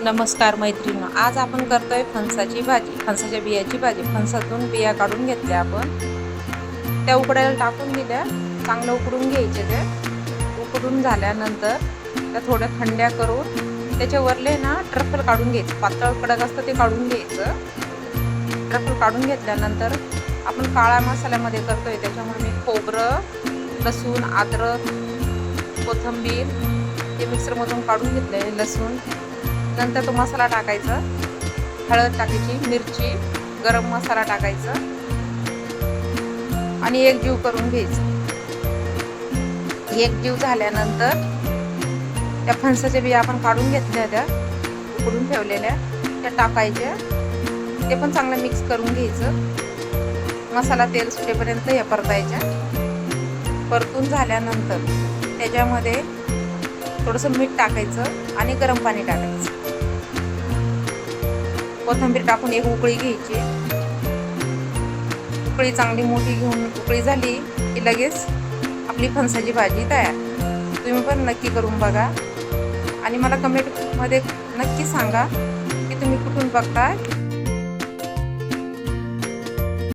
नमस्कार मैत्रिणी, आज आपण करतोय फणसाची भाजी, फणसाच्या बियाची भाजी. फणसातून बिया काढून घेतल्या आपण, त्या उकडायला टाकून दिल्या. चांगलं उकडून घ्यायचे. ते उकडून झाल्यानंतर त्या थोड्या थंड्या करून त्याच्यावरले ना ट्रफल काढून घ्यायचं. पातळ कडक असतं ते काढून घ्यायचं. ट्रफल काढून घेतल्यानंतर आपण काळा मसाल्यामध्ये करतोय, त्याच्यामुळे मी खोबरं, लसूण, अद्रक, कोथिंबीर हे मिक्सरमधून काढून घेतले. लसूण नंतर तो मसाला टाकायचा, हळद टाकायची, मिरची, गरम मसाला टाकायचा आणि एकजीव करून घ्यायचं. एकजीव झाल्यानंतर त्या फणसाच्या बिया आपण काढून घेतल्या, त्या उकडून ठेवलेल्या, त्या टाकायच्या. ते पण चांगलं मिक्स करून घ्यायचं. मसाला तेल सुटेपर्यंत हे परतायच्या. परतून झाल्यानंतर त्याच्यामध्ये थोडंसं मीठ टाकायचं आणि गरम पाणी टाकायचं. कोथिंबीर टाकून एक उकळी घ्यायची. उकळी चांगली मोठी घेऊन उकळी झाली की लगेच आपली फणसाची भाजी तयार. तुम्ही पण नक्की करून बघा आणि मला कमेंटमध्ये नक्की सांगा की तुम्ही कुठून बघताय.